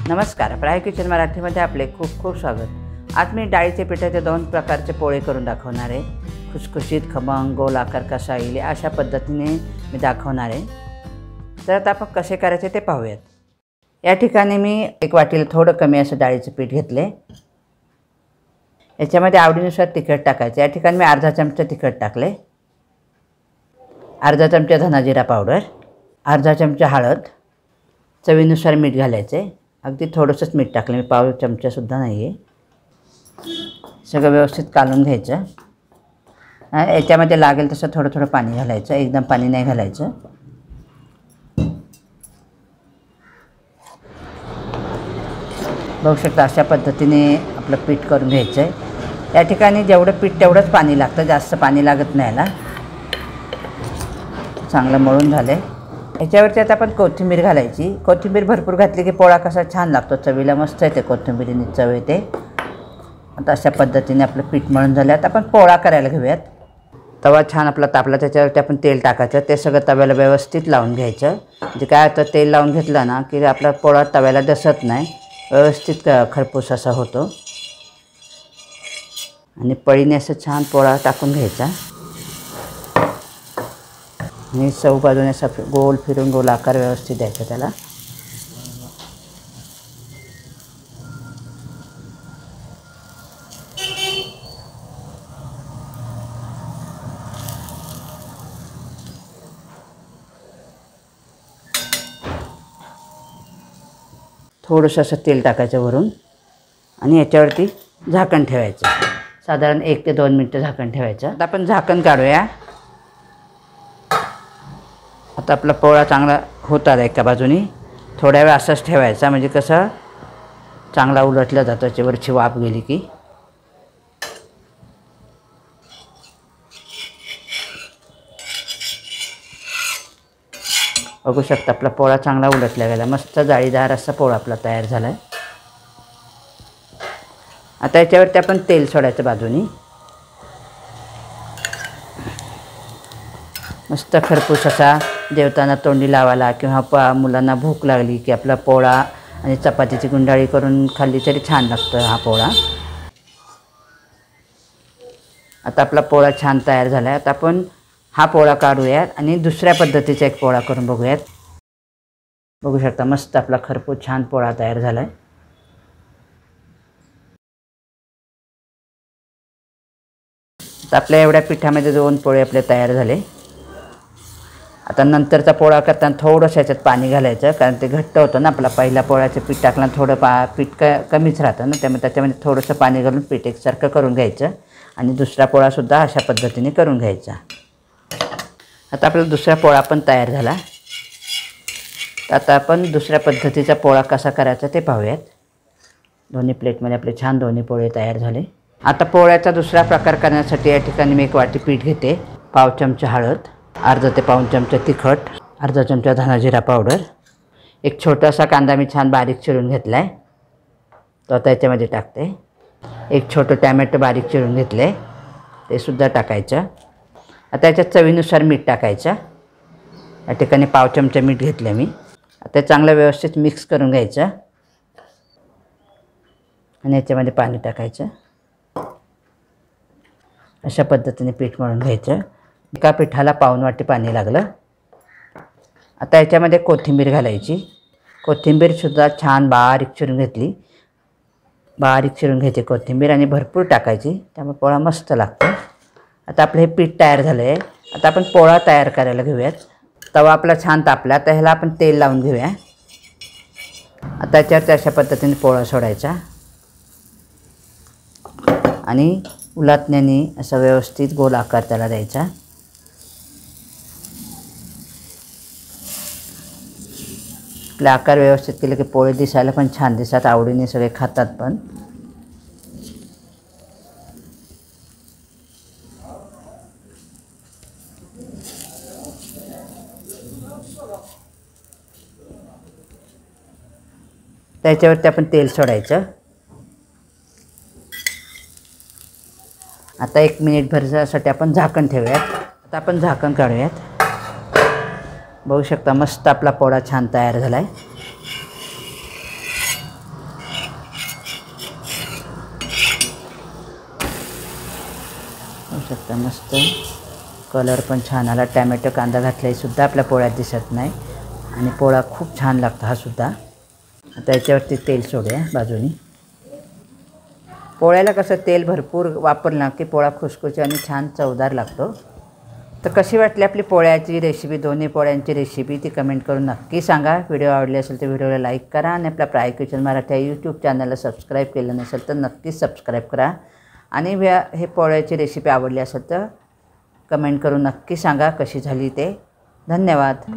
नमस्कार, प्राय किचन मराठीमध्ये आपले खूप खूप स्वागत। आज मी डाळीचे पिठाचे 2 प्रकारचे पोळे करून दाखवणार आहे। खुसखुशीत, खमंग, गोल आकार कसा येईल अशा पद्धतीने मी दाखवणार आहे। तर आता आपण कसे करायचे ते पाहूयात। या ठिकाणी मी 1 वाटीला थोडं कमी असं डाळीचे पीठ घेतले। याच्यामध्ये आवडीनुसार तिखट टाकायचे। या ठिकाणी मी अर्धा चमचा तिखट टाकले, अर्धा चमचा धना जिरा पावडर, अर्धा चमचा हळद, चवीनुसार मीठ घालायचे। अगदी थोडंसंच मीठ टाकलं, मी पाव चमचा सुद्धा नाही आहे। सगळं व्यवस्थित कालून घ्यायचं। याच्यामध्ये लागेल तसं थोडं थोडं पाणी घालायचं, एकदम पाणी नाही घालायचं। बघू शकता अशा पद्धतीने आपलं पीठ करून घ्यायचं आहे। या ठिकाणी जेवढं पीठ तेवढंच पाणी लागतं, जास्त पाणी लागत नाही याला। चांगलं मळून झालं। याच्यावरती आता आपण कोथिंबीर घालायची। कोथिंबीर भरपूर घातली की पोळा कसा छान लागतो, चवीला मस्त येते, कोथिंबीरीने चव येते। आता अशा पद्धतीने आपलं पीठ मळून झालं। आता आपण पोळा करायला घेऊयात। तवा छान आपला तापला, त्याच्यावरती आपण तेल टाकायचं। ते सगळं तव्याला व्यवस्थित लावून घ्यायचं। म्हणजे काय होतं, तेल लावून घेतलं ना की आपला पोळा तव्याला दसत नाही, व्यवस्थित खरपूस असा होतो। आणि पळीने असं छान पोळा टाकून घ्यायचा आणि चौ बाजूने असं गोल फिरून गोल आकार व्यवस्थित द्यायचा त्याला। थोडंसं असं तेल टाकायचं वरून आणि याच्यावरती झाकण ठेवायचं। साधारण 1 ते 2 मिनिटं झाकण ठेवायचं। आता आपण झाकण काढूया। आता आपला पोळा चांगला होत आला एका बाजूनी। थोड्या वेळ असंच ठेवायचा, म्हणजे कसं चांगला उलटला जातो, त्याच्यावरची वाफ गेली की। बघू शकता आपला पोळा चांगला उलटला गेला, मस्त जाळीदार असा पोळा आपला तयार झाला आहे। आता याच्यावरती आपण तेल सोडायचं बाजूनी। मस्त खरपूस असा जेवताना तोंडी लावायला किंवा मुलांना भूक लागली की आपला पोळा आणि चपातीची गुंडाळी करून खाल्ली तरी छान लागतो हा पोळा। आता आपला पोळा छान तयार झाला आहे। आता आपण हा पोळा काढूयात आणि दुसऱ्या पद्धतीचा एक पोळा करून बघूयात। बघू शकता मस्त आपला खरपूस छान पोळा तयार झाला आहे। आता आपल्या एवढ्या पिठामध्ये 2 पोळे आपले तयार झाले। आता नंतरचा पोळा करताना थोडंसं याच्यात पाणी घालायचं, कारण ते घट्ट होतं ना। आपला पहिला पोळ्याचं पीठ टाकलं थोडं पीठ कमीच राहतं ना, त्यामुळे त्याच्यामध्ये थोडंसं पाणी घालून पीठ एकसारखं करून घ्यायचं आणि दुसरा पोळासुद्धा अशा पद्धतीने करून घ्यायचा। आता आपला दुसरा पोळा पण तयार झाला। आता आपण दुसऱ्या पद्धतीचा पोळा कसा करायचा ते पाहूयात। दोन्ही प्लेटमध्ये आपले छान दोन्ही पोळे तयार झाले। आता पोळ्याचा दुसरा प्रकार करण्यासाठी या ठिकाणी मी 1 वाटी पीठ घेते, पाव चमचा हळद, अर्धा ते पाऊण चमचा तिखट, अर्धा चमचा धना जिरा पावडर, एक छोटासा कांदा मी छान बारीक चिरून घेतला आहे, तो आता याच्यामध्ये टाकते। एक छोटं टॅमॅटो बारीक चिरून घेतले, ते सुद्धा टाकायचं। आता याच्यात चवीनुसार मीठ टाकायचं। या ठिकाणी पाव चमचा मीठ घेतलं मी। आता चांगलं व्यवस्थित मिक्स करून घ्यायचं आणि याच्यामध्ये पाणी टाकायचं। अशा पद्धतीने पीठ मळून घ्यायचं। एका पिठाला पाऊण वाटी पाणी लागलं। आता याच्यामध्ये कोथिंबीर घालायची। कोथिंबीरसुद्धा छान बारीक चिरून घेतली, बारीक चिरून घ्यायची कोथिंबीर आणि भरपूर टाकायची, त्यामुळे पोळा मस्त लागतो। आता आपलं हे पीठ तयार झालं आहे। आता आपण पोळा तयार करायला घेऊयात। तवा आपला छान तापला, तर ह्याला आपण तेल लावून घेऊया। आता याच्यावरती अशा पद्धतीने पोळा सोडायचा आणि उलटण्याने असं व्यवस्थित गोल आकार त्याला द्यायचा। आपले आकार व्यवस्थित केले की पोळे दिसायला पण छान दिसतात, आवडीने सगळे खातात पण। त्याच्यावरती आपण तेल सोडायचं। आता 1 मिनिट भरसाठी आपण झाकण ठेवूयात। आता आपण झाकण काढूयात। बघू शकता मस्त आपला पोळा छान तयार झाला आहे। शकता मस्त कलर पण छान आला. टॅमॅटो कांदा घातलाहीसुद्धा आपल्या पोळ्यात दिसत नाही आणि पोळा खूप छान लागतो हा सुद्धा. आता याच्यावरती तेल सोडूया बाजूनी. पोळ्याला कसं तेल भरपूर वापरलं की पोळा खुसखुशी आणि छान चवदार लागतो. तर कशी वाटली आपली पोळ्याची रेसिपी, दोन्ही पोळ्यांची रेसिपी ती कमेंट करून नक्की सांगा. व्हिडिओ आवडले असेल तर व्हिडिओला लाईक करा आणि आपल्या प्राय किचन मराठी यूट्यूब चॅनलला सबस्क्राईब केलं नसेल तर नक्कीच सबस्क्राईब करा. आणि हे पोळ्याची रेसिपी आवडली असेल तर कमेंट करून नक्की सांगा कशी झाली ते. धन्यवाद.